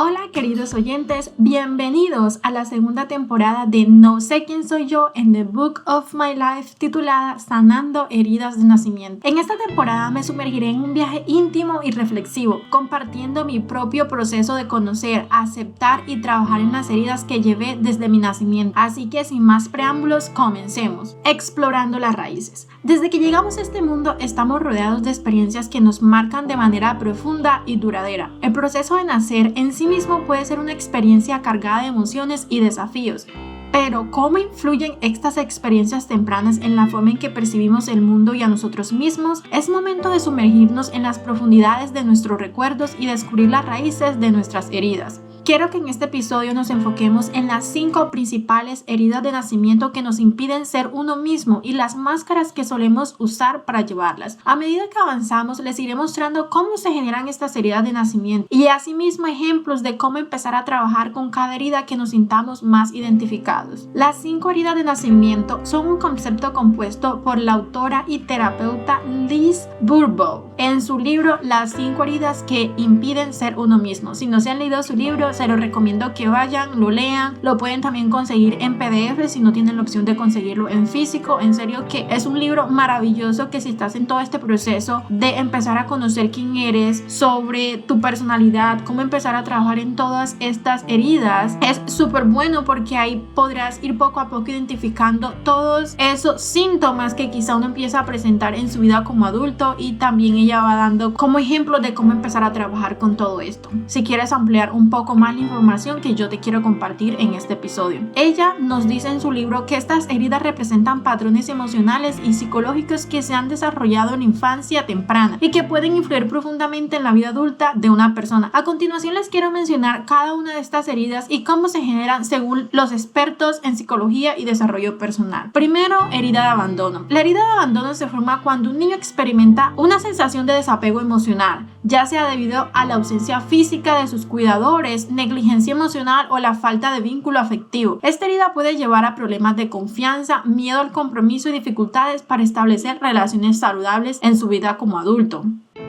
Hola queridos oyentes, bienvenidos a la segunda temporada de No sé quién soy yo en The Book of My Life titulada Sanando heridas de nacimiento. En esta temporada me sumergiré en un viaje íntimo y reflexivo, compartiendo mi propio proceso de conocer, aceptar y trabajar en las heridas que llevé desde mi nacimiento. Así que sin más preámbulos, comencemos. Explorando las raíces. Desde que llegamos a este mundo estamos rodeados de experiencias que nos marcan de manera profunda y duradera. El proceso de nacer en sí mismo puede ser una experiencia cargada de emociones y desafíos. Pero, ¿cómo influyen estas experiencias tempranas en la forma en que percibimos el mundo y a nosotros mismos? Es momento de sumergirnos en las profundidades de nuestros recuerdos y descubrir las raíces de nuestras heridas. Quiero que en este episodio nos enfoquemos en las 5 principales heridas de nacimiento que nos impiden ser uno mismo y las máscaras que solemos usar para llevarlas. A medida que avanzamos, les iré mostrando cómo se generan estas heridas de nacimiento y asimismo ejemplos de cómo empezar a trabajar con cada herida que nos sintamos más identificados. Las 5 heridas de nacimiento son un concepto compuesto por la autora y terapeuta Liz Bourbeau en su libro Las 5 heridas que impiden ser uno mismo. Si no se han leído su libro, se los recomiendo que vayan, lo lean. Lo pueden también conseguir en PDF si no tienen la opción de conseguirlo en físico. En serio que es un libro maravilloso que si estás en todo este proceso de empezar a conocer quién eres, sobre tu personalidad, cómo empezar a trabajar en todas estas heridas, es súper bueno porque ahí podrás ir poco a poco identificando todos esos síntomas que quizá uno empieza a presentar en su vida como adulto, y también ella va dando como ejemplo de cómo empezar a trabajar con todo esto. Si quieres ampliar un poco más la información que yo te quiero compartir en este episodio. Ella nos dice en su libro que estas heridas representan patrones emocionales y psicológicos que se han desarrollado en infancia temprana y que pueden influir profundamente en la vida adulta de una persona. A continuación les quiero mencionar cada una de estas heridas y cómo se generan según los expertos en psicología y desarrollo personal. Primero, herida de abandono. La herida de abandono se forma cuando un niño experimenta una sensación de desapego emocional, ya sea debido a la ausencia física de sus cuidadores, negligencia emocional o la falta de vínculo afectivo. Esta herida puede llevar a problemas de confianza, miedo al compromiso y dificultades para establecer relaciones saludables en su vida como adulto.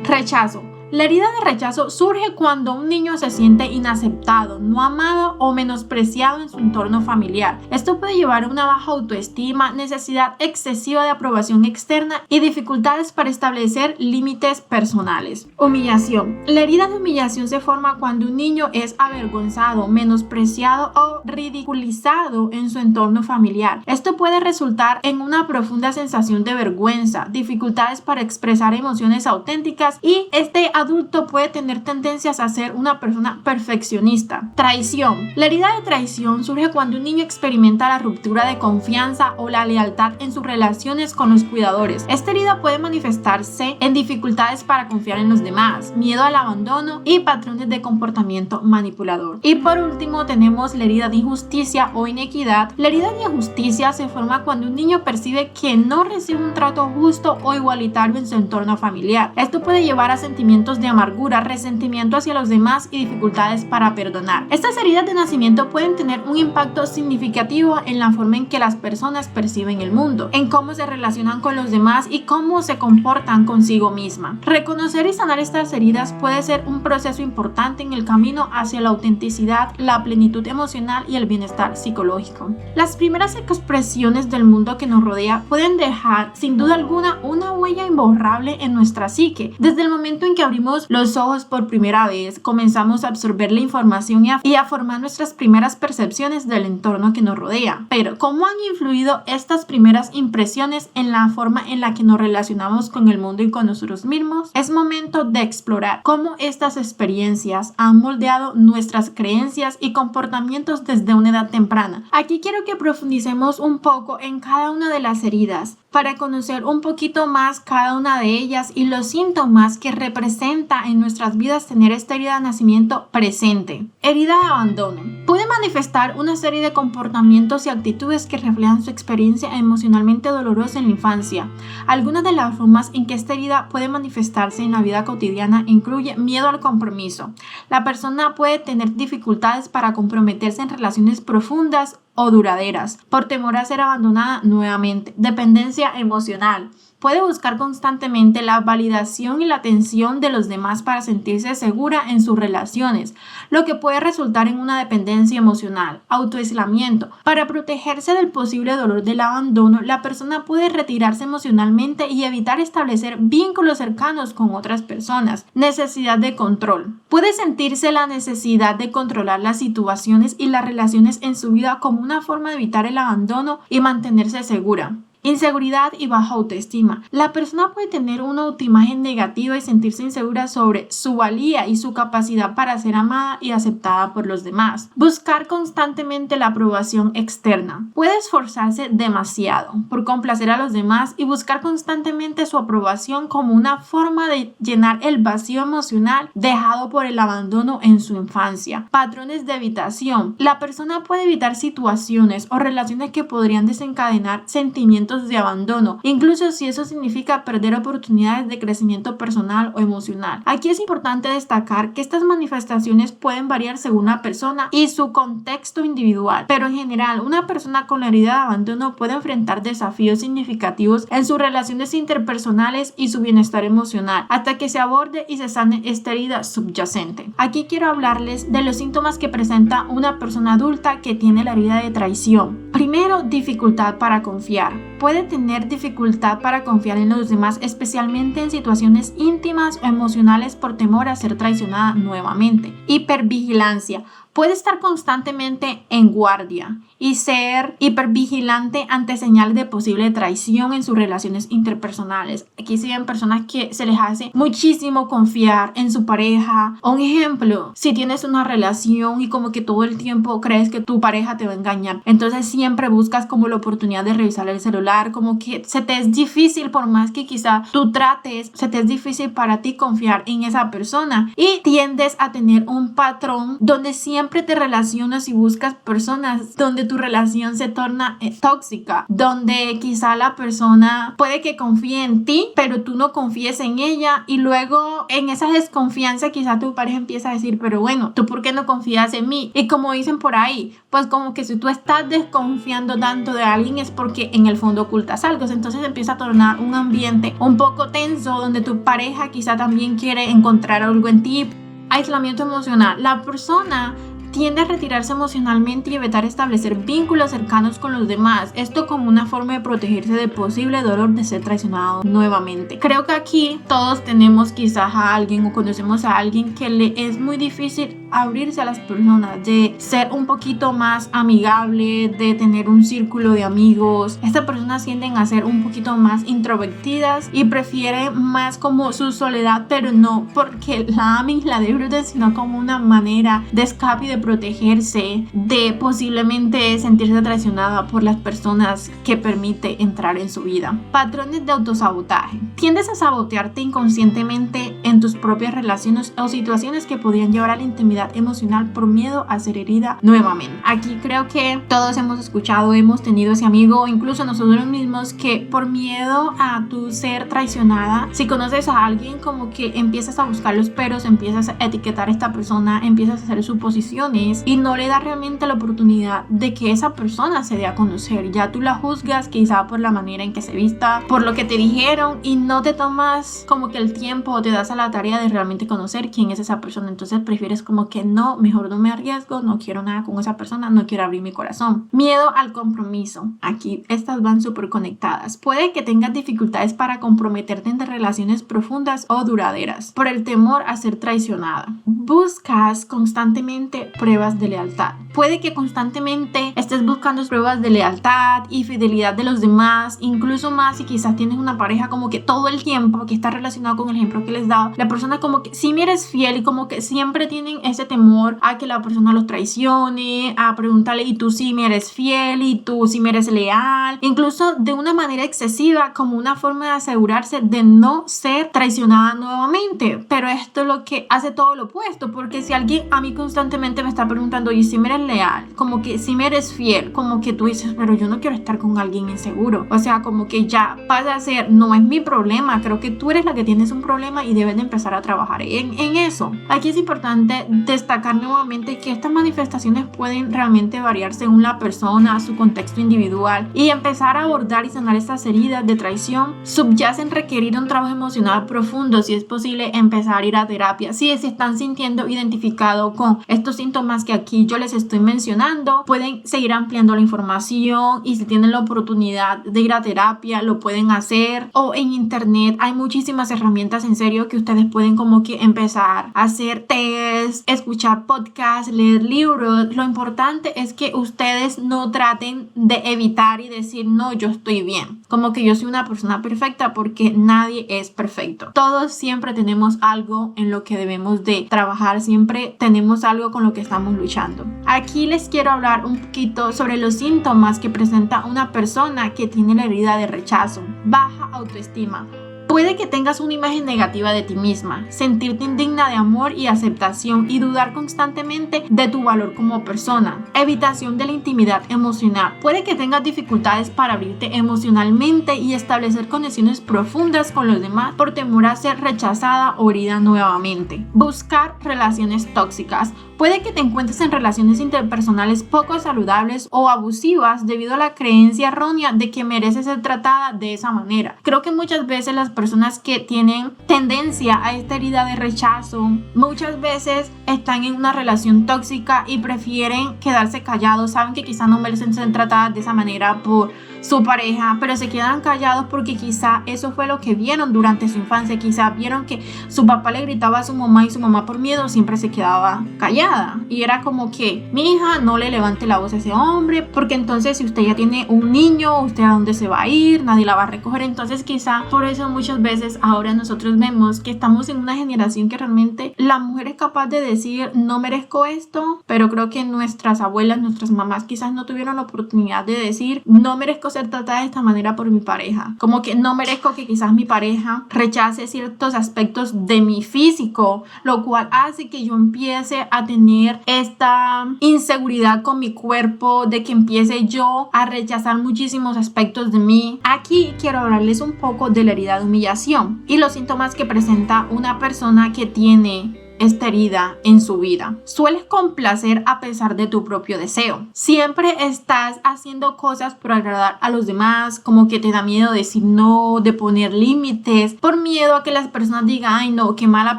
Rechazo. La herida de rechazo surge cuando un niño se siente inaceptado, no amado o menospreciado en su entorno familiar. Esto puede llevar a una baja autoestima, necesidad excesiva de aprobación externa y dificultades para establecer límites personales. Humillación. La herida de humillación se forma cuando un niño es avergonzado, menospreciado o ridiculizado en su entorno familiar. Esto puede resultar en una profunda sensación de vergüenza, dificultades para expresar emociones auténticas, y este adulto puede tener tendencias a ser una persona perfeccionista. Traición. La herida de traición surge cuando un niño experimenta la ruptura de confianza o la lealtad en sus relaciones con los cuidadores. Esta herida puede manifestarse en dificultades para confiar en los demás, miedo al abandono y patrones de comportamiento manipulador. Y por último tenemos la herida de injusticia o inequidad. La herida de injusticia se forma cuando un niño percibe que no recibe un trato justo o igualitario en su entorno familiar. Esto puede llevar a sentimientos de amargura, resentimiento hacia los demás y dificultades para perdonar. Estas heridas de nacimiento pueden tener un impacto significativo en la forma en que las personas perciben el mundo, en cómo se relacionan con los demás y cómo se comportan consigo misma. Reconocer y sanar estas heridas puede ser un proceso importante en el camino hacia la autenticidad, la plenitud emocional y el bienestar psicológico. Las primeras expresiones del mundo que nos rodea pueden dejar, sin duda alguna, una huella imborrable en nuestra psique. Desde el momento en que abrimos los ojos por primera vez, comenzamos a absorber la información y a formar nuestras primeras percepciones del entorno que nos rodea. Pero, ¿cómo han influido estas primeras impresiones en la forma en la que nos relacionamos con el mundo y con nosotros mismos? Es momento de explorar cómo estas experiencias han moldeado nuestras creencias y comportamientos desde una edad temprana. Aquí quiero que profundicemos un poco en cada una de las heridas para conocer un poquito más cada una de ellas y los síntomas que representa en nuestras vidas tener esta herida de nacimiento presente. Herida de abandono. Puede manifestar una serie de comportamientos y actitudes que reflejan su experiencia emocionalmente dolorosa en la infancia. Algunas de las formas en que esta herida puede manifestarse en la vida cotidiana incluye miedo al compromiso. La persona puede tener dificultades para comprometerse en relaciones profundas o duraderas, por temor a ser abandonada nuevamente. Dependencia emocional. puede buscar constantemente la validación y la atención de los demás para sentirse segura en sus relaciones, lo que puede resultar en una dependencia emocional, autoaislamiento. Para protegerse del posible dolor del abandono, la persona puede retirarse emocionalmente y evitar establecer vínculos cercanos con otras personas. Necesidad de control. Puede sentirse la necesidad de controlar las situaciones y las relaciones en su vida como una forma de evitar el abandono y mantenerse segura. Inseguridad y baja autoestima. La persona puede tener una autoimagen negativa y sentirse insegura sobre su valía y su capacidad para ser amada y aceptada por los demás. Buscar constantemente la aprobación externa. Puede esforzarse demasiado por complacer a los demás y buscar constantemente su aprobación como una forma de llenar el vacío emocional dejado por el abandono en su infancia. Patrones de evitación. La persona puede evitar situaciones o relaciones que podrían desencadenar sentimientos de abandono, incluso si eso significa perder oportunidades de crecimiento personal o emocional. Aquí es importante destacar que estas manifestaciones pueden variar según la persona y su contexto individual, pero en general una persona con la herida de abandono puede enfrentar desafíos significativos en sus relaciones interpersonales y su bienestar emocional hasta que se aborde y se sane esta herida subyacente. Aquí quiero hablarles de los síntomas que presenta una persona adulta que tiene la herida de traición. Primero, dificultad para confiar. Puede tener dificultad para confiar en los demás, especialmente en situaciones íntimas o emocionales por temor a ser traicionada nuevamente. Hipervigilancia. Puede estar constantemente en guardia y ser hipervigilante ante señales de posible traición en sus relaciones interpersonales. Aquí se ven personas que se les hace muchísimo confiar en su pareja. Un ejemplo, si tienes una relación y como que todo el tiempo crees que tu pareja te va a engañar, entonces siempre buscas como la oportunidad de revisar el celular, como que se te es difícil, por más que quizá tú trates, se te es difícil para ti confiar en esa persona y tiendes a tener un patrón donde siempre te relacionas y buscas personas donde tu relación se torna tóxica, donde quizá la persona puede que confíe en ti, pero tú no confíes en ella, y luego en esa desconfianza quizá tu pareja empieza a decir, pero bueno, ¿tú por qué no confías en mí? Y como dicen por ahí, pues como que si tú estás desconfiando tanto de alguien es porque en el fondo ocultas algo. Entonces empieza a tornar un ambiente un poco tenso donde tu pareja quizá también quiere encontrar algo en ti. Aislamiento emocional. La persona tiende a retirarse emocionalmente y evitar establecer vínculos cercanos con los demás. Esto como una forma de protegerse del posible dolor de ser traicionado nuevamente. Creo que aquí todos tenemos quizás a alguien o conocemos a alguien que le es muy difícil abrirse a las personas, de ser un poquito más amigable, de tener un círculo de amigos. Estas personas tienden a ser un poquito más introvertidas y prefieren más como su soledad, pero no porque la amen y la disfruten, sino como una manera de escape y de protegerse de posiblemente sentirse traicionada por las personas que permite entrar en su vida. Patrones de autosabotaje. Tiendes a sabotearte inconscientemente en tus propias relaciones o situaciones que podrían llevar a la intimidad emocional por miedo a ser herida nuevamente. Aquí creo que todos hemos escuchado, hemos tenido ese amigo, incluso nosotros mismos, que por miedo a tu ser traicionada, si conoces a alguien, como que empiezas a buscar los peros, empiezas a etiquetar a esta persona, empiezas a hacer suposiciones y no le das realmente la oportunidad de que esa persona se dé a conocer. Ya tú la juzgas quizá por la manera en que se vista, por lo que te dijeron, y no te tomas como que el tiempo o te das a la tarea de realmente conocer quién es esa persona. Entonces prefieres como que no, mejor no me arriesgo, no quiero nada con esa persona, no quiero abrir mi corazón. Miedo al compromiso. Aquí estas van súper conectadas. Puede que tengas dificultades para comprometerte en relaciones profundas o duraderas por el temor a ser traicionada. Buscas constantemente pruebas de lealtad. Puede que constantemente estés buscando pruebas de lealtad y fidelidad de los demás, incluso más si quizás tienes una pareja como que todo el tiempo, que está relacionado con el ejemplo que les he dado, la persona como que si me eres fiel y como que siempre tienen ese temor a que la persona los traicione, a preguntarle, y tú sí me eres fiel, y tú sí me eres leal, incluso de una manera excesiva, como una forma de asegurarse de no ser traicionada nuevamente. Pero esto es lo que hace todo lo opuesto. esto, porque si alguien a mí constantemente me está preguntando, y si me eres leal, como que si me eres fiel, como que tú dices, pero yo no quiero estar con alguien inseguro. O sea, como que ya pasa a ser, no es mi problema, creo que tú eres la que tienes un problema y debes de empezar a trabajar en eso. Aquí es importante destacar nuevamente que estas manifestaciones pueden realmente variar según la persona, su contexto individual, y empezar a abordar y sanar estas heridas de traición subyacen requerir un trabajo emocional profundo. Si es posible, empezar a ir a terapia. Si se están sintiendo identificados con estos síntomas que aquí yo les estoy mencionando, pueden seguir ampliando la información, y si tienen la oportunidad de ir a terapia, lo pueden hacer, o en internet hay muchísimas herramientas en serio que ustedes pueden como que empezar a hacer test, escuchar podcasts, leer libros. Lo importante es que ustedes no traten de evitar y decir, no, yo estoy bien, como que yo soy una persona perfecta, porque nadie es perfecto. Todos siempre tenemos algo en lo que debemos de trabajar, siempre tenemos algo con lo que estamos luchando. Aquí les quiero hablar un poquito sobre los síntomas que presenta una persona que tiene la herida de rechazo. Baja autoestima. Puede que tengas una imagen negativa de ti misma, sentirte indigna de amor y aceptación y dudar constantemente de tu valor como persona. Evitación de la intimidad emocional. Puede que tengas dificultades para abrirte emocionalmente y establecer conexiones profundas con los demás por temor a ser rechazada o herida nuevamente. Buscar relaciones tóxicas. Puede que te encuentres en relaciones interpersonales poco saludables o abusivas debido a la creencia errónea de que mereces ser tratada de esa manera. Creo que muchas veces las personas que tienen tendencia a esta herida de rechazo muchas veces están en una relación tóxica y prefieren quedarse callados. Saben que quizás no merecen ser tratadas de esa manera por su pareja, pero se quedan callados porque quizá eso fue lo que vieron durante su infancia. Quizá vieron que su papá le gritaba a su mamá y su mamá por miedo siempre se quedaba callada, y era como que mi hija no le levante la voz a ese hombre, porque entonces si usted ya tiene un niño, usted a dónde se va a ir, nadie la va a recoger. Entonces quizá por eso muchas veces ahora nosotros vemos que estamos en una generación que realmente la mujer es capaz de decir no merezco esto, pero creo que nuestras abuelas, nuestras mamás quizás no tuvieron la oportunidad de decir no merezco ser tratada de esta manera por mi pareja, como que no merezco que quizás mi pareja rechace ciertos aspectos de mi físico, lo cual hace que yo empiece a tener esta inseguridad con mi cuerpo, de que empiece yo a rechazar muchísimos aspectos de mí. Aquí quiero hablarles un poco de la herida de humillación y los síntomas que presenta una persona que tiene esta herida en su vida. Sueles complacer a pesar de tu propio deseo. Siempre estás haciendo cosas por agradar a los demás, como que te da miedo decir no, de poner límites, por miedo a que las personas digan, ay no, qué mala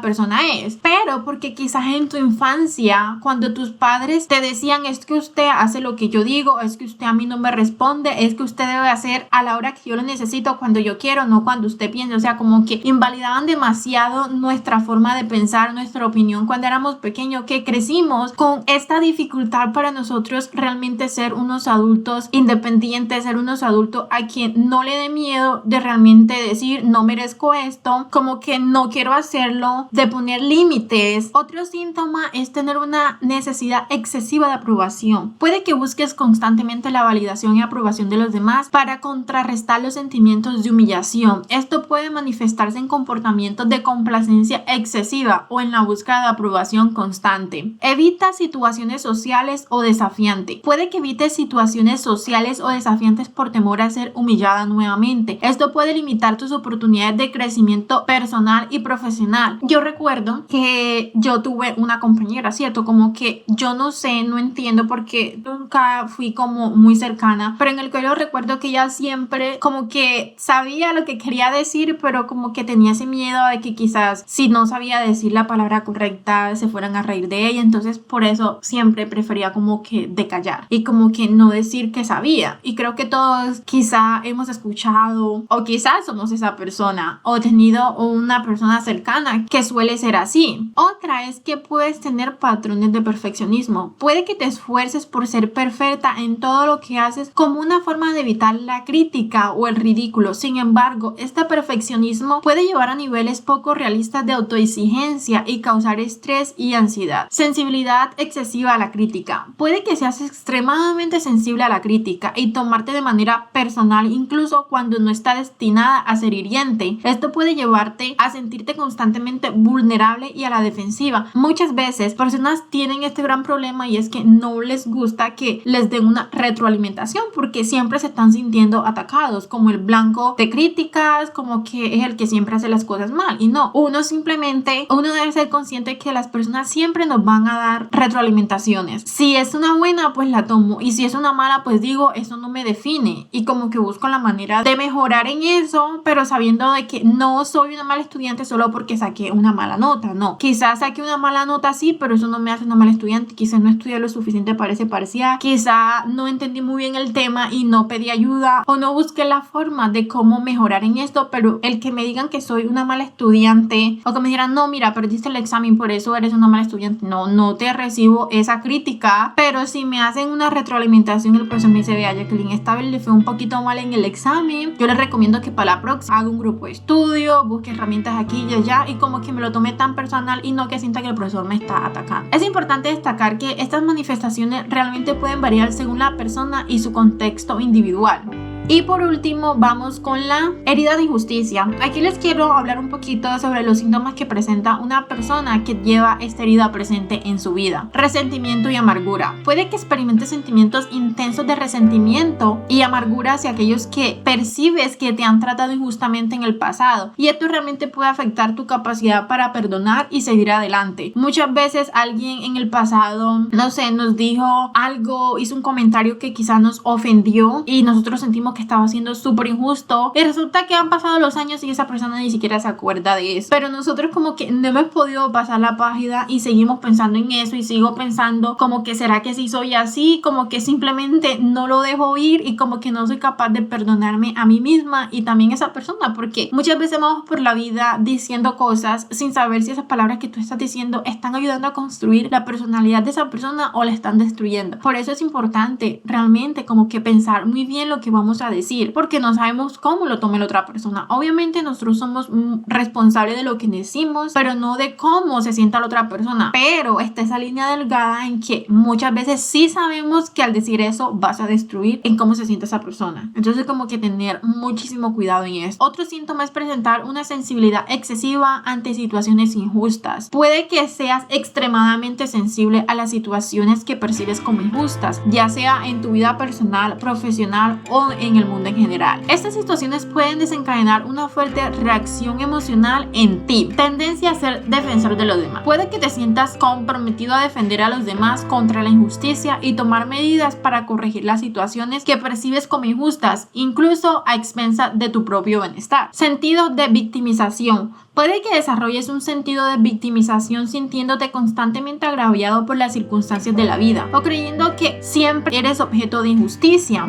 persona es. Pero porque quizás en tu infancia, cuando tus padres te decían, es que usted hace lo que yo digo, es que usted a mí no me responde, es que usted debe hacer a la hora que yo lo necesito, cuando yo quiero, no cuando usted piensa. O sea, como que invalidaban demasiado nuestra forma de pensar, nuestra opinión cuando éramos pequeños, que crecimos con esta dificultad para nosotros realmente ser unos adultos independientes, ser unos adultos a quien no le dé miedo de realmente decir no merezco esto, como que no quiero hacerlo, de poner límites. Otro síntoma es tener una necesidad excesiva de aprobación. Puede que busques constantemente la validación y aprobación de los demás para contrarrestar los sentimientos de humillación. Esto puede manifestarse en comportamientos de complacencia excesiva o en la búsqueda de aprobación constante. Evita situaciones sociales o desafiantes. Puede que evites situaciones sociales o desafiantes por temor a ser humillada nuevamente. Esto puede limitar tus oportunidades de crecimiento personal y profesional. Yo recuerdo que yo tuve una compañera, ¿cierto? Como que yo no sé, no entiendo porque nunca fui como muy cercana, pero en el colegio recuerdo que ella siempre como que sabía lo que quería decir, pero como que tenía ese miedo de que quizás si no sabía decir la palabra correcta se fueran a reír de ella. Entonces por eso siempre prefería como que de callar y como que no decir que sabía. Y creo que todos quizá hemos escuchado o quizás somos esa persona o tenido una persona cercana que suele ser así. Otra es que puedes tener patrones de perfeccionismo. Puede que te esfuerces por ser perfecta en todo lo que haces como una forma de evitar la crítica o el ridículo. Sin embargo, este perfeccionismo puede llevar a niveles poco realistas de autoexigencia y causar causar estrés y ansiedad. Sensibilidad excesiva a la crítica. Puede que seas extremadamente sensible a la crítica y tomarte de manera personal incluso cuando no está destinada a ser hiriente. Esto puede llevarte a sentirte constantemente vulnerable y a la defensiva. Muchas veces personas tienen este gran problema y es que no les gusta que les den una retroalimentación porque siempre se están sintiendo atacados, como el blanco de críticas, como que es el que siempre hace las cosas mal. Y no, uno debe ser consciente que las personas siempre nos van a dar retroalimentaciones. Si es una buena, pues la tomo, y si es una mala, pues digo, eso no me define, y como que busco la manera de mejorar en eso, pero sabiendo de que no soy una mala estudiante solo porque saqué una mala nota. No, quizás saqué una mala nota sí, pero eso no me hace una mala estudiante. Quizás no estudié lo suficiente para ese parcial, quizás no entendí muy bien el tema y no pedí ayuda, o no busqué la forma de cómo mejorar en esto. Pero el que me digan que soy una mala estudiante, o que me digan, no, mira, perdiste el examen, por eso eres una mala estudiante, no te recibo esa crítica. Pero si me hacen una retroalimentación, el profesor me dice, vea, Jacqueline, esta vez le fue un poquito mal en el examen, yo les recomiendo que para la próxima haga un grupo de estudio, busque herramientas aquí y allá, y como que me lo tome tan personal y no que sienta que el profesor me está atacando. Es importante destacar que estas manifestaciones realmente pueden variar según la persona y su contexto individual. Y por último vamos con la herida de injusticia. Aquí les quiero hablar un poquito sobre los síntomas que presenta una persona que lleva esta herida presente en su vida. Resentimiento y amargura. Puede que experimentes sentimientos intensos de resentimiento y amargura hacia aquellos que percibes que te han tratado injustamente en el pasado, y esto realmente puede afectar tu capacidad para perdonar y seguir adelante. Muchas veces alguien en el pasado, no sé, nos dijo algo, hizo un comentario que quizás nos ofendió y nosotros sentimos que estaba siendo súper injusto, y resulta que han pasado los años y esa persona ni siquiera se acuerda de eso, pero nosotros como que no hemos podido pasar la página y seguimos pensando en eso, y sigo pensando como que será que sí soy así, como que simplemente no lo dejo ir, y como que no soy capaz de perdonarme a mí misma y también a esa persona, porque muchas veces vamos por la vida diciendo cosas sin saber si esas palabras que tú estás diciendo están ayudando a construir la personalidad de esa persona o la están destruyendo. Por eso es importante realmente como que pensar muy bien lo que vamos a decir, porque no sabemos cómo lo tome la otra persona. Obviamente nosotros somos responsables de lo que decimos, pero no de cómo se sienta la otra persona. Pero está esa línea delgada en que muchas veces sí sabemos que al decir eso vas a destruir en cómo se siente esa persona. Entonces como que tener muchísimo cuidado en eso. Otro síntoma es presentar una sensibilidad excesiva ante situaciones injustas. Puede que seas extremadamente sensible a las situaciones que percibes como injustas, ya sea en tu vida personal, profesional o en el mundo en general. Estas situaciones pueden desencadenar una fuerte reacción emocional en ti, tendencia a ser defensor de los demás. Puede que te sientas comprometido a defender a los demás contra la injusticia y tomar medidas para corregir las situaciones que percibes como injustas, incluso a expensas de tu propio bienestar. Sentido de victimización. Puede que desarrolles un sentido de victimización sintiéndote constantemente agraviado por las circunstancias de la vida o creyendo que siempre eres objeto de injusticia.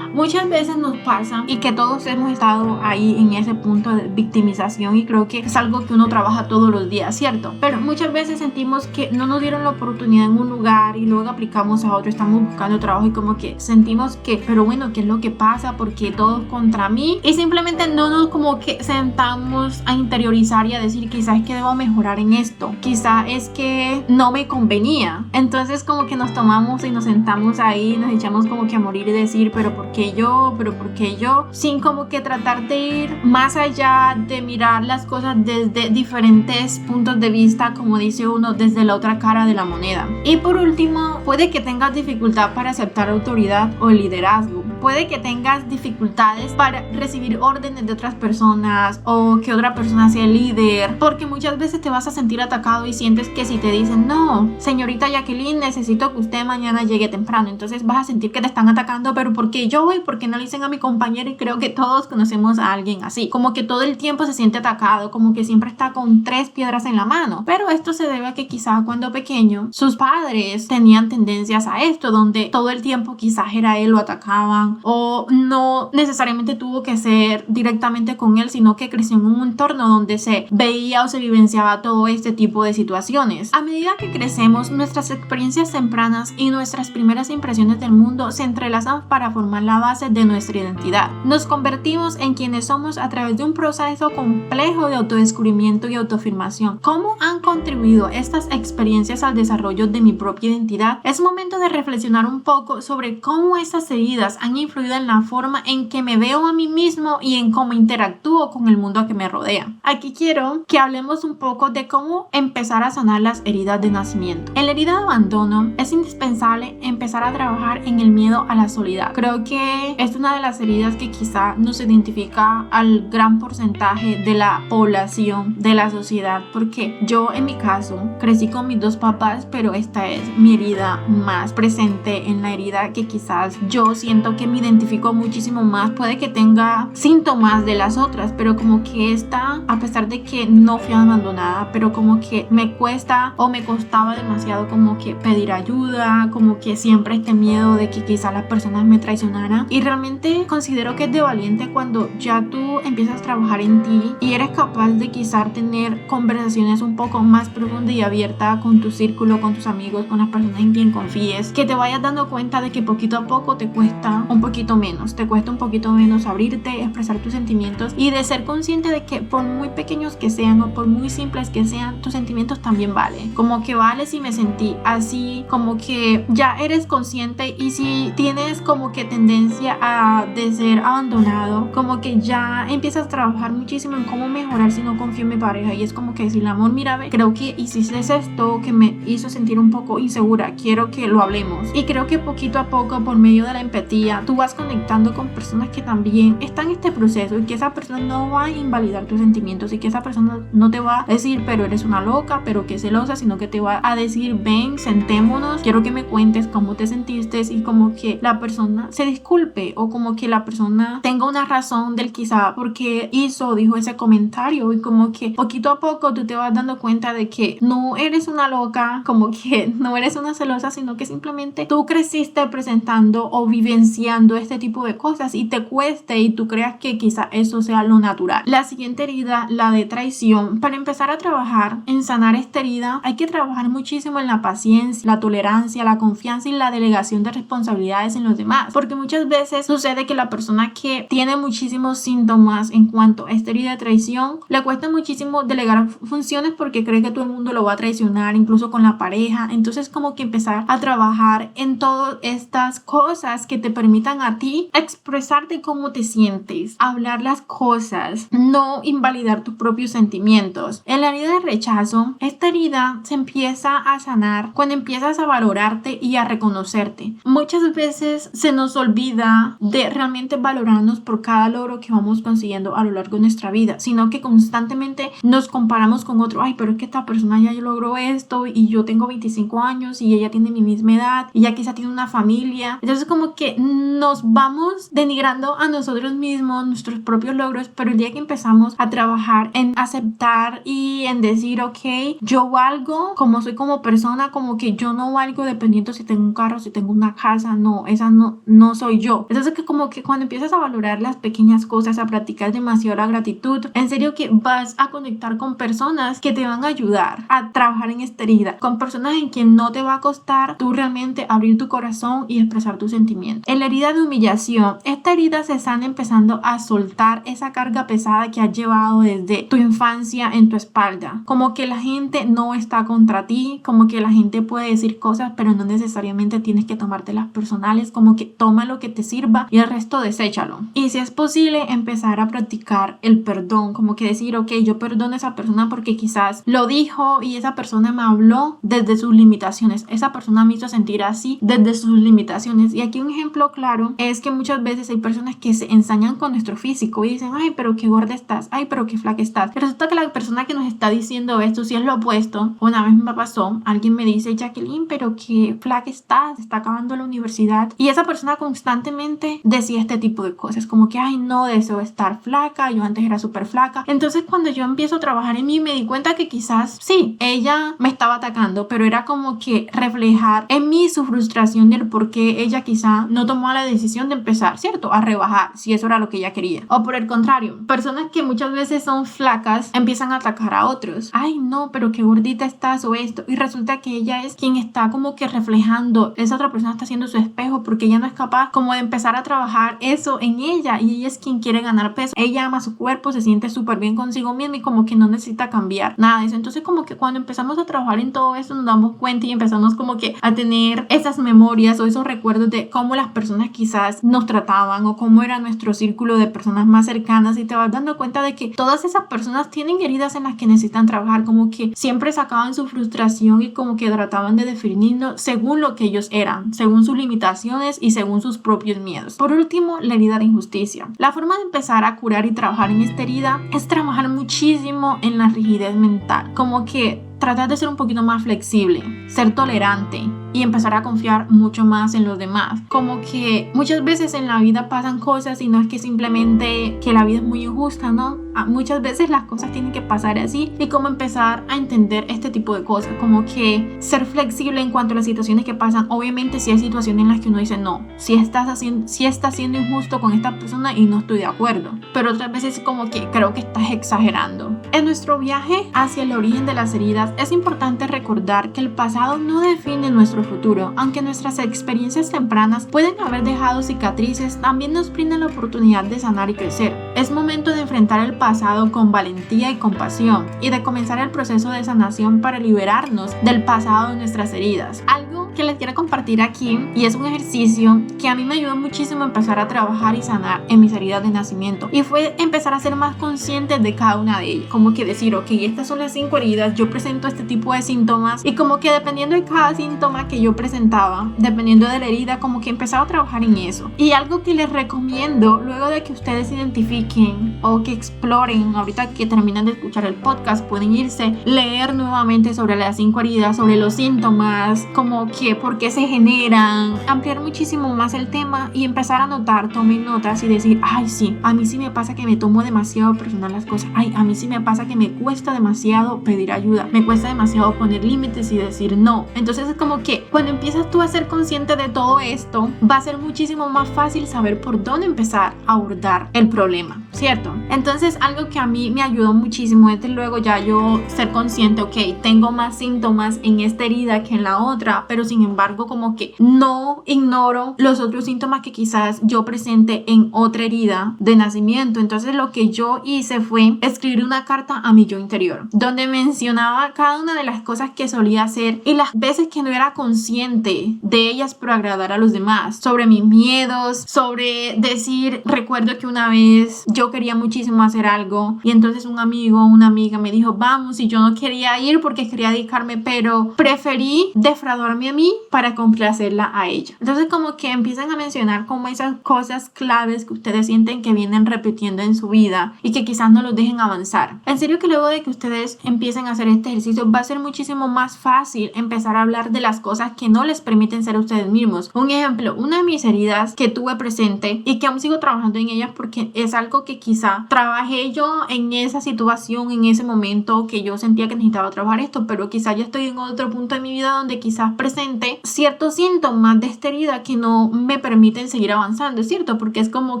Muchas veces nos pasa, y que todos hemos estado ahí en ese punto de victimización, y creo que es algo que uno trabaja todos los días, ¿cierto? Pero muchas veces sentimos que no nos dieron la oportunidad en un lugar y luego aplicamos a otro, estamos buscando trabajo y como que sentimos que, pero bueno, ¿qué es lo que pasa? Porque todos contra mí, y simplemente no nos como que sentamos a interiorizar y a decir, quizás es que debo mejorar en esto, quizás es que no me convenía. Entonces como que nos tomamos y nos sentamos ahí, nos echamos como que a morir y decir, pero ¿por qué yo? Sin como que tratar de ir más allá, de mirar las cosas desde diferentes puntos de vista, como dice uno, desde la otra cara de la moneda. Y por último, puede que tengas dificultad para aceptar autoridad o liderazgo. Puede que tengas dificultades para recibir órdenes de otras personas o que otra persona sea el líder, porque muchas veces te vas a sentir atacado y sientes que si te dicen, no, señorita Jacqueline, necesito que usted mañana llegue temprano, entonces vas a sentir que te están atacando, pero ¿por qué yo? ¿Y por qué no le dicen a mi compañero? Y creo que todos conocemos a alguien así, como que todo el tiempo se siente atacado, como que siempre está con 3 piedras en la mano. Pero esto se debe a que quizás cuando pequeño sus padres tenían tendencias a esto, donde todo el tiempo quizás era él, lo atacaban educación, o no necesariamente tuvo que ser directamente con él, sino que creció en un entorno donde se veía o se vivenciaba todo este tipo de situaciones. A medida que crecemos, nuestras experiencias tempranas y nuestras primeras impresiones del mundo se entrelazan para formar la base de nuestra identidad. Nos convertimos en quienes somos a través de un proceso complejo de autodescubrimiento y autoafirmación. ¿Cómo han contribuido estas experiencias al desarrollo de mi propia identidad? Es momento de reflexionar un poco sobre cómo estas heridas han influido en la forma en que me veo a mí mismo y en cómo interactúo con el mundo que me rodea. Aquí quiero que hablemos un poco de cómo empezar a sanar las heridas de nacimiento. En la herida de abandono es indispensable empezar a trabajar en el miedo a la soledad. Creo que es una de las heridas que quizá nos identifica al gran porcentaje de la población, de la sociedad, porque yo en mi caso crecí con mis dos papás, pero esta es mi herida más presente, en la herida que quizás yo siento que me identifico muchísimo más. Puede que tenga síntomas de las otras, pero como que esta, a pesar de que no fui abandonada, pero como que me cuesta o me costaba demasiado como que pedir ayuda, como que siempre este miedo de que quizás las personas me traicionaran. Y realmente considero que es de valiente cuando ya tú empiezas a trabajar en ti y eres capaz de quizás tener conversaciones un poco más profundas y abiertas con tu círculo, con tus amigos, con las personas en quien confíes, que te vayas dando cuenta de que poquito a poco te cuesta un poquito menos abrirte, expresar tus sentimientos, y de ser consciente de que por muy pequeños que sean o por muy simples que sean, tus sentimientos también valen. Como que vale si me sentí así, como que ya eres consciente. Y si tienes como que tendencia a de ser abandonado, como que ya empiezas a trabajar muchísimo en cómo mejorar si no confío en mi pareja, y es como que decirle, amor, mira, creo que hiciste esto que me hizo sentir un poco insegura, quiero que lo hablemos. Y creo que poquito a poco, por medio de la empatía, tú vas conectando con personas que también están en este proceso, y que esa persona no va a invalidar tus sentimientos, y que esa persona no te va a decir, pero eres una loca, pero qué celosa, sino que te va a decir, ven, sentémonos, quiero que me cuentes cómo te sentiste, y como que la persona se disculpe, o como que la persona tenga una razón del quizá por qué hizo o dijo ese comentario. Y como que poquito a poco tú te vas dando cuenta de que no eres una loca, como que no eres una celosa, sino que simplemente tú creciste presentando o vivenciando este tipo de cosas y te cueste y tú creas que quizá eso sea lo natural. La siguiente herida, la de traición. Para empezar a trabajar en sanar esta herida, hay que trabajar muchísimo en la paciencia, la tolerancia, la confianza y la delegación de responsabilidades en los demás, porque muchas veces sucede que la persona que tiene muchísimos síntomas en cuanto a esta herida de traición, le cuesta muchísimo delegar funciones porque cree que todo el mundo lo va a traicionar, incluso con la pareja. Entonces como que empezar a trabajar en todas estas cosas que te permitan a ti expresarte cómo te sientes, hablar las cosas, no invalidar tus propios sentimientos. En la herida de rechazo, esta herida se empieza a sanar cuando empiezas a valorarte y a reconocerte. Muchas veces se nos olvida de realmente valorarnos por cada logro que vamos consiguiendo a lo largo de nuestra vida, sino que constantemente nos comparamos con otro. Ay, pero es que esta persona ya logró esto y yo tengo 25 años y ella tiene mi misma edad y ya quizá tiene una familia. Entonces como que nos vamos denigrando a nosotros mismos, nuestros propios logros, pero el día que empezamos a trabajar en aceptar y en decir, ok, yo valgo como soy como persona, como que yo no valgo dependiendo si tengo un carro, si tengo una casa, no, esa no soy yo. Entonces que como que cuando empiezas a valorar las pequeñas cosas, a practicar demasiado la gratitud, en serio que vas a conectar con personas que te van a ayudar a trabajar en esta herida, con personas en quien no te va a costar tú realmente abrir tu corazón y expresar tus sentimientos. En la herida de humillación, esta herida se sana empezando a soltar esa carga pesada que has llevado desde tu infancia en tu espalda, como que la gente no está contra ti, como que la gente puede decir cosas pero no necesariamente tienes que tomártelas personales, como que toma lo que te sirva y el resto deséchalo. Y si es posible empezar a practicar el perdón, como que decir, ok, yo perdono a esa persona porque quizás lo dijo y esa persona me habló desde sus limitaciones, esa persona me hizo sentir así desde sus limitaciones. Y aquí un ejemplo claro es que muchas veces hay personas que se ensañan con nuestro físico y dicen, ay, pero qué gorda estás, ay, pero qué flaca estás. Pero resulta que la persona que nos está diciendo esto, si es lo opuesto. Una vez me pasó, alguien me dice, Jacqueline, pero qué flaca estás, está acabando la universidad. Y esa persona constantemente decía este tipo de cosas, como que, ay, no deseo estar flaca, yo antes era súper flaca. Entonces cuando yo empiezo a trabajar en mí, me di cuenta que quizás sí, ella me estaba atacando, pero era como que reflejar en mí su frustración del por qué ella quizá no tomó la la decisión de empezar, ¿cierto? A rebajar, si eso era lo que ella quería. O por el contrario, personas que muchas veces son flacas empiezan a atacar a otros. Ay, no, pero qué gordita estás o esto. Y resulta que ella es quien está como que reflejando, esa otra persona está haciendo su espejo porque ella no es capaz como de empezar a trabajar eso en ella, y ella es quien quiere ganar peso. Ella ama su cuerpo, se siente súper bien consigo misma y como que no necesita cambiar nada de eso. Entonces como que cuando empezamos a trabajar en todo eso nos damos cuenta y empezamos como que a tener esas memorias o esos recuerdos de cómo las personas quizás nos trataban o cómo era nuestro círculo de personas más cercanas, y te vas dando cuenta de que todas esas personas tienen heridas en las que necesitan trabajar, como que siempre sacaban su frustración y como que trataban de definirnos según lo que ellos eran, según sus limitaciones y según sus propios miedos. Por último, la herida de injusticia. La forma de empezar a curar y trabajar en esta herida es trabajar muchísimo en la rigidez mental, como que tratar de ser un poquito más flexible, ser tolerante y empezar a confiar mucho más en los demás. Como que muchas veces en la vida pasan cosas y no es que simplemente que la vida es muy injusta, ¿no? Muchas veces las cosas tienen que pasar así, y como empezar a entender este tipo de cosas, como que ser flexible en cuanto a las situaciones que pasan. Obviamente si hay situaciones en las que uno dice no, si está siendo injusto con esta persona y no estoy de acuerdo, pero otras veces como que creo que estás exagerando. En nuestro viaje hacia el origen de las heridas es importante recordar que el pasado no define nuestro futuro. Aunque nuestras experiencias tempranas pueden haber dejado cicatrices, también nos brindan la oportunidad de sanar y crecer. Es momento de enfrentar el pasado con valentía y compasión, y de comenzar el proceso de sanación para liberarnos del pasado de nuestras heridas. Algo que les quiero compartir aquí, y es un ejercicio que a mí me ayudó muchísimo a empezar a trabajar y sanar en mis heridas de nacimiento, y fue empezar a ser más consciente de cada una de ellas, como que decir, ok, estas son las 5 heridas, yo presento este tipo de síntomas, y como que dependiendo de cada síntoma que yo presentaba, dependiendo de la herida, como que empezaba a trabajar en eso. Y algo que les recomiendo luego de que ustedes identifiquen o que exploren, ahorita que terminan de escuchar el podcast, pueden irse, leer nuevamente sobre las 5 heridas, sobre los síntomas, como que por qué se generan, ampliar muchísimo más el tema y empezar a notar, tomen notas y decir, ay sí, a mí sí me pasa que me tomo demasiado personal las cosas, ay, a mí sí me pasa que me cuesta demasiado pedir ayuda, me cuesta demasiado poner límites y decir no. Entonces es como que cuando empiezas tú a ser consciente de todo esto, va a ser muchísimo más fácil saber por dónde empezar a abordar el problema, ¿cierto? Entonces algo que a mí me ayudó muchísimo es de luego ya yo ser consciente, ok, tengo más síntomas en esta herida que en la otra, pero sin embargo como que no ignoro los otros síntomas que quizás yo presente en otra herida de nacimiento. Entonces lo que yo hice fue escribir una carta a mi yo interior, donde mencionaba cada una de las cosas que solía hacer y las veces que no era consciente de ellas por agradar a los demás, sobre mis miedos, sobre decir, recuerdo que una vez yo quería muchísimo hacer algo y entonces un amigo o una amiga me dijo vamos, y yo no quería ir porque quería dedicarme, pero preferí defraudarme a mí para complacerla a ella. Entonces como que empiezan a mencionar como esas cosas claves que ustedes sienten que vienen repitiendo en su vida y que quizás no los dejen avanzar. En serio que luego de que ustedes empiecen a hacer este ejercicio va a ser muchísimo más fácil empezar a hablar de las cosas que no les permiten ser ustedes mismos. Un ejemplo, una de mis heridas que tuve presente y que aún sigo trabajando en ellas porque es algo que quizá trabajé yo en esa situación, en ese momento que yo sentía que necesitaba trabajar esto, pero quizá ya estoy en otro punto de mi vida donde quizás presente ciertos síntomas de esta herida que no me permiten seguir avanzando, ¿es cierto? Porque es como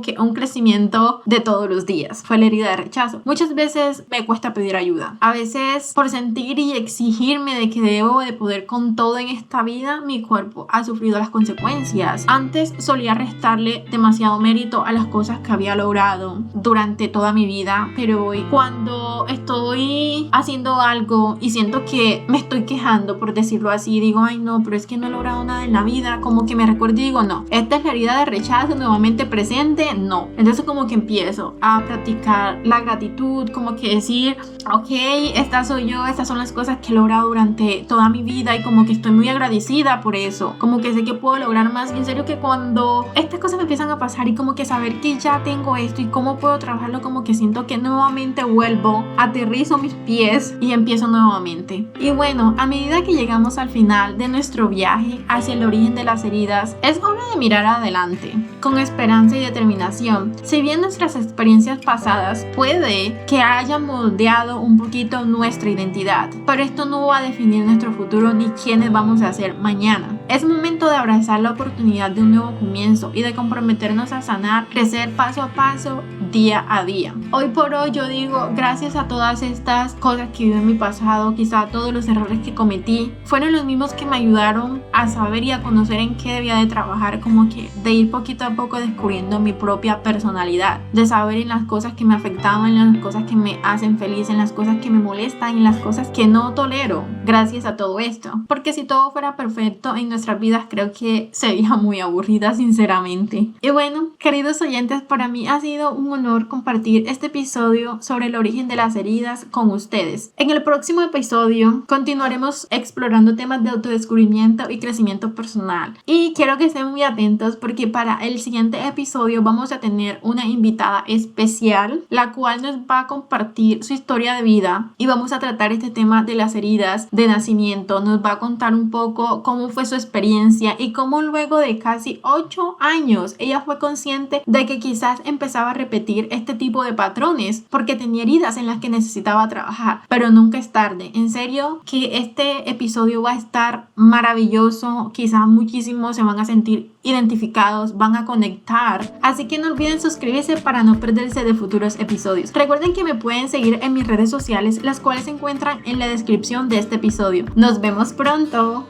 que un crecimiento de todos los días. Fue la herida de rechazo. Muchas veces me cuesta pedir ayuda. A veces por sentir y exigirme de que debo de poder con todo en esta vida, mi cuerpo ha sufrido las consecuencias. Antes solía restarle demasiado mérito a las cosas que había logrado durante toda mi vida, pero hoy cuando estoy haciendo algo y siento que me estoy quejando, por decirlo así, digo, ay no, pero es que no he logrado nada en la vida, como que me recuerdo y digo, no, esta es la herida de rechazo nuevamente presente, no. Entonces como que empiezo a practicar la gratitud, como que decir, ok, esta soy yo, estas son las cosas que he logrado durante toda mi vida y como que estoy muy agradecida por eso, como que sé que puedo lograr más. Y en serio que cuando estas cosas me empiezan a pasar y como que saber que ya tengo esto y cómo puedo trabajarlo, como que siento que nuevamente vuelvo, aterrizo mis pies y empiezo nuevamente. Y bueno, a medida que llegamos al final de nuestro nuestro viaje hacia el origen de las heridas, es hora de mirar adelante, con esperanza y determinación. Si bien nuestras experiencias pasadas puede que hayan moldeado un poquito nuestra identidad, pero esto no va a definir nuestro futuro ni quiénes vamos a ser mañana. Es momento de abrazar la oportunidad de un nuevo comienzo y de comprometernos a sanar, crecer paso a paso, día a día. Hoy por hoy yo digo, gracias a todas estas cosas que viví en mi pasado, quizá todos los errores que cometí, fueron los mismos que me ayudaron a saber y a conocer en qué debía de trabajar, como que de ir poquito a poco descubriendo mi propia personalidad, de saber en las cosas que me afectaban, en las cosas que me hacen feliz, en las cosas que me molestan, en las cosas que no tolero, gracias a todo esto. Porque si todo fuera perfecto en nuestras vidas, creo que sería muy aburrida, sinceramente. Y bueno, queridos oyentes, para mí ha sido un honor compartir este episodio sobre el origen de las heridas con ustedes. En el próximo episodio continuaremos explorando temas de autodescubrimiento y crecimiento personal. Y quiero que estén muy atentos porque para el siguiente episodio vamos a tener una invitada especial, la cual nos va a compartir su historia de vida y vamos a tratar este tema de las heridas de nacimiento. Nos va a contar un poco cómo fue su experiencia y cómo luego de casi 8 años ella fue consciente de que quizás empezaba a repetir este tipo de patrones porque tenía heridas en las que necesitaba trabajar, pero nunca es tarde. En serio que este episodio va a estar maravilloso, quizás muchísimos se van a sentir identificados, van a conectar, así que no olviden suscribirse para no perderse de futuros episodios. Recuerden que me pueden seguir en mis redes sociales, las cuales se encuentran en la descripción de este episodio. Nos vemos pronto.